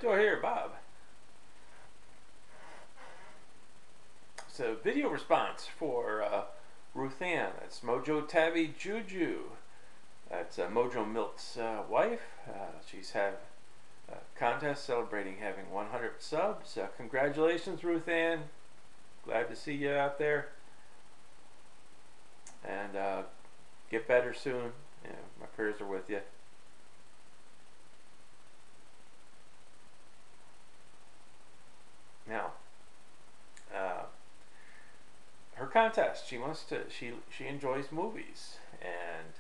Mentor here, Bob. So, video response for Ruth Ann. That's Mojotabbyjuju. That's Mojo Milk's wife. She's had a contest celebrating having 100 subs. Congratulations, Ruth Ann. Glad to see you out there. And get better soon. Yeah, my prayers are with you. Now, her contest. She wants to. She enjoys movies, and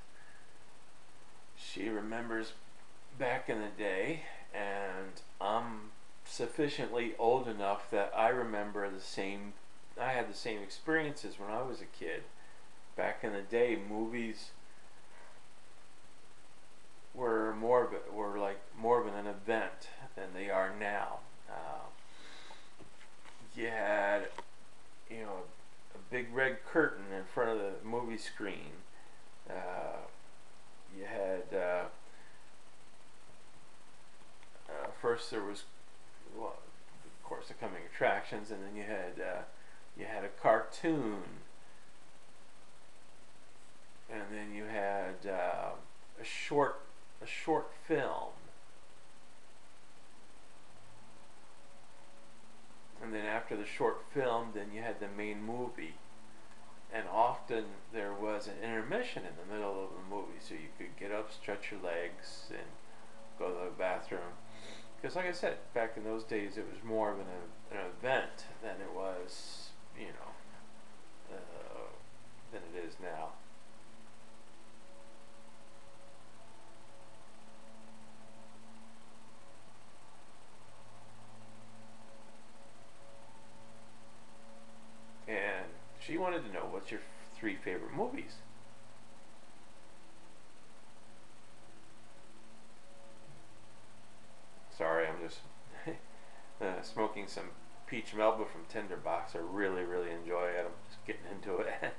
she remembers back in the day. And I'm sufficiently old enough that I remember the same. I had the same experiences when I was a kid. Back in the day, movies were more of an event than they are now. You had, a big red curtain in front of the movie screen. You had first there was, well, of course, the coming attractions, and then you had a cartoon, and then you had a short film. And then after the short film, then you had the main movie. And often there was an intermission in the middle of the movie, so you could get up, stretch your legs, and go to the bathroom. Because like I said, back in those days, it was more of an event than it was, than it is now. And she wanted to know, what's your 3 favorite movies? Sorry, I'm just smoking some peach melba from Tinderbox. I really enjoy it. I'm just getting into it.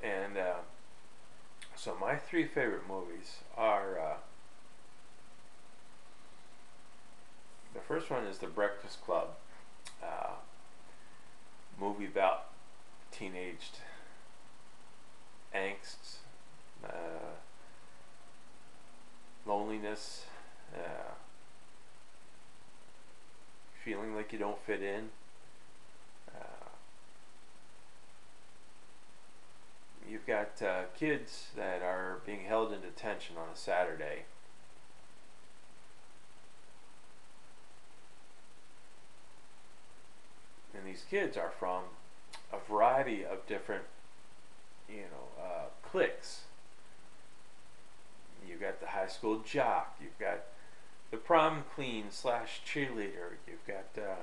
And so my 3 favorite movies are, the first one is The Breakfast Club, movie about teenaged angst, loneliness, feeling like you don't fit in. You've got kids that are being held in detention on a Saturday. And these kids are from a variety of different, cliques. You've got the high school jock, you've got the prom queen / cheerleader, you've got the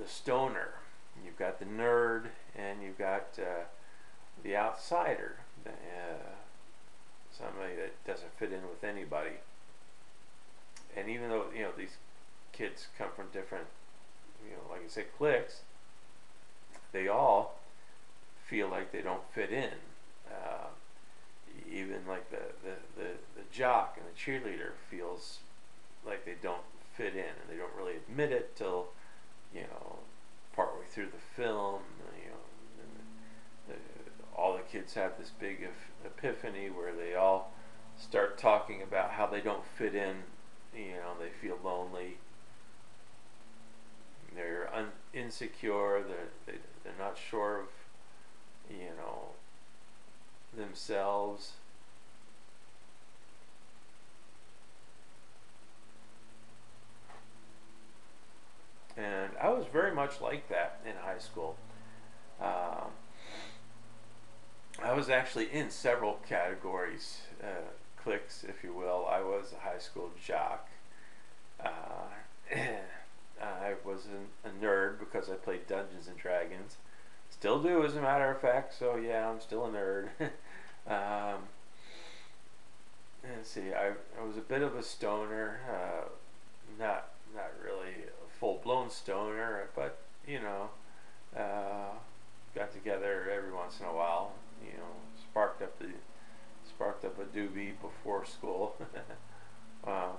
stoner, you've got the nerd, and you've got the outsider, somebody that doesn't fit in with anybody. And even though these kids come from different, like I say, cliques, they all feel like they don't fit in. Even like the jock and the cheerleader feels like they don't fit in, and they don't really admit it till partway through the film. All the kids have this big epiphany where they all start talking about how they don't fit in. They feel lonely. They're insecure. They're not sure of themselves. And I was very much like that in high school. I was actually in several categories, cliques, if you will. I was a high school jock. I was a nerd because I played Dungeons and Dragons. Still do, as a matter of fact. So yeah, I'm still a nerd. Let's see. I was a bit of a stoner. Not really a full-blown stoner, but got together every once in a while. doobie before school. uh,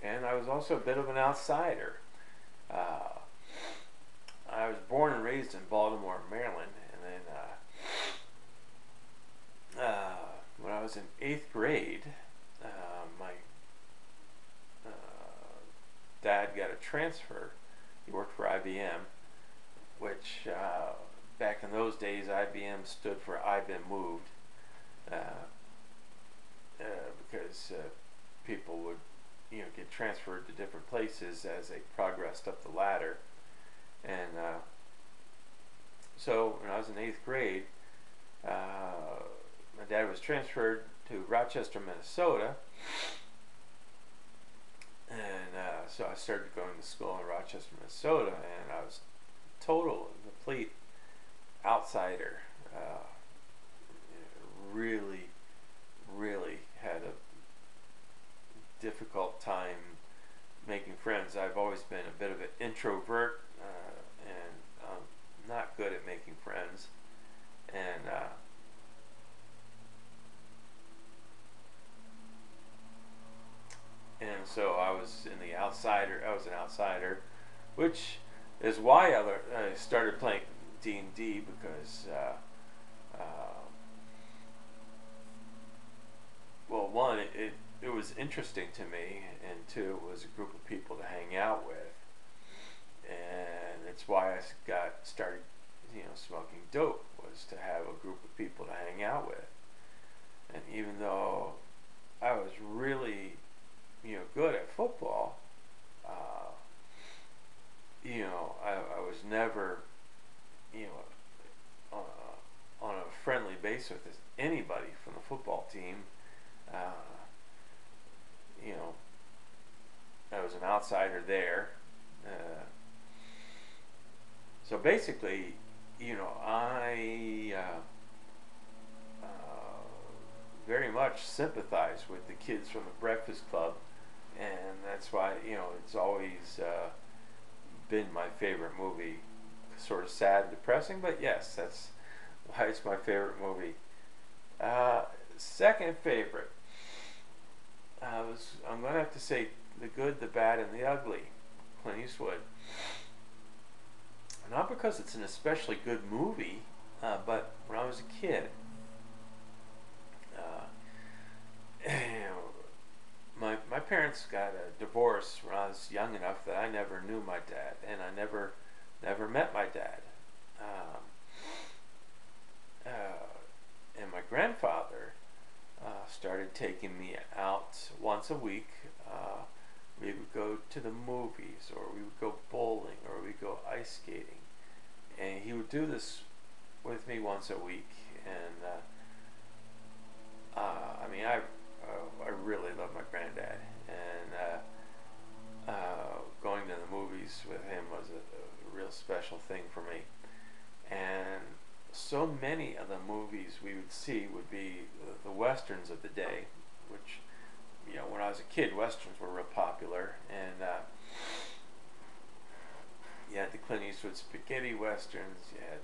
and I was also a bit of an outsider. Uh, I was born and raised in Baltimore, Maryland, and then when I was in eighth grade, my dad got a transfer. He worked for IBM, which back in those days, IBM stood for I've been moved, uh, because people would, get transferred to different places as they progressed up the ladder. And so when I was in eighth grade, my dad was transferred to Rochester, Minnesota, and so I started going to school in Rochester, Minnesota, and I was total and complete outsider. Really, really had a difficult time making friends. I've always been a bit of an introvert, and I'm not good at making friends. And so I was in the outsider. I was an outsider, which is why I started playing D&D, because well, one, it was interesting to me, and two, it was a group of people to hang out with, and it's why I got started, smoking dope, was to have a group of people to hang out with. And even though I was really, good at football, I was never, on a friendly basis with anybody from the football team. Uh, you know, I was an outsider there. So basically, I very much sympathize with the kids from the Breakfast Club, and that's why it's always been my favorite movie. Sort of sad, depressing, but yes, that's why it's my favorite movie. Second favorite, I'm going to have to say The Good, the Bad, and the Ugly, Clint Eastwood. Not because it's an especially good movie, but when I was a kid, my parents got a divorce when I was young enough that I never knew my dad, and I never met my dad. Um, and my grandfather started taking me out once a week. We would go to the movies, or we would go bowling, or we'd go ice skating. And he would do this with me once a week. And I really love my granddad. And going to the movies with him was a real special thing for me. And so many of the movies we would see would be the westerns of the day, which, when I was a kid, westerns were real popular. And you had the Clint Eastwood spaghetti westerns. You had,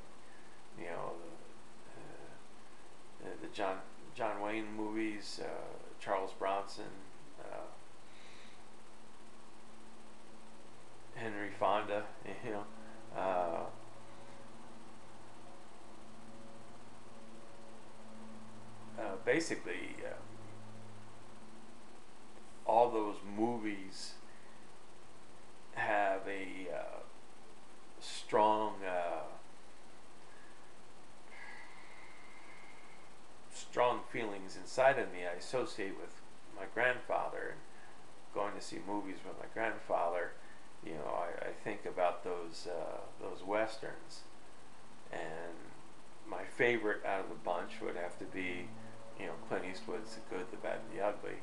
the John Wayne movies, Charles Bronson, Henry Fonda. Basically, all those movies have a strong feelings inside of me. I associate with my grandfather, and going to see movies with my grandfather. I think about those westerns, and my favorite out of the bunch would have to be, Clint Eastwood's The Good, the Bad, and the Ugly.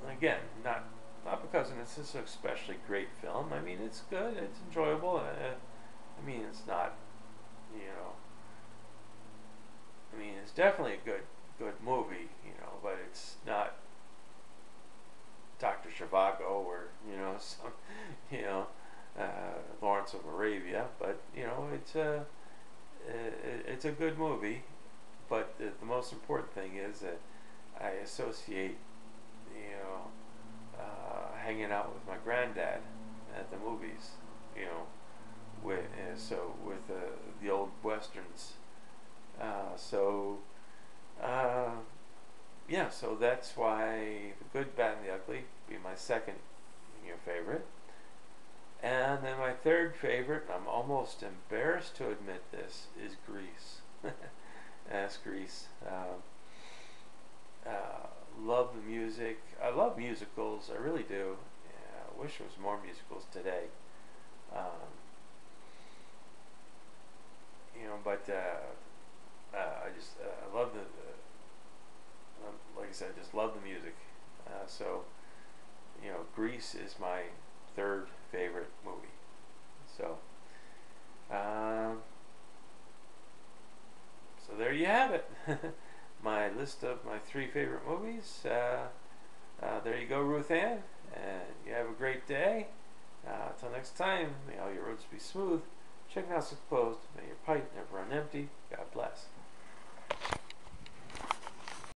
Again, not because it's just an especially great film. I mean, it's good, it's enjoyable. It's not, it's definitely a good movie, but it's not Dr. Zhivago or some you know Lawrence of Arabia, but it's a good movie. But the most important thing is that I associate hanging out with my granddad at the movies, with the old westerns. So yeah, so that's why The Good, Bad, and the Ugly be my second favorite. And then my third favorite, I'm almost embarrassed to admit this, is Grease. That's Grease. Love the music. I love musicals. I really do. Yeah, I wish there was more musicals today. Um, but I love like I said, I just love the music. So Grease is my third favorite movie. So, um, so there you have it. My list of my three favorite movies. There you go, Ruth Ann. And you have a great day. Until next time, may all your roads be smooth. Check house is closed. May your pipe never run empty. God bless.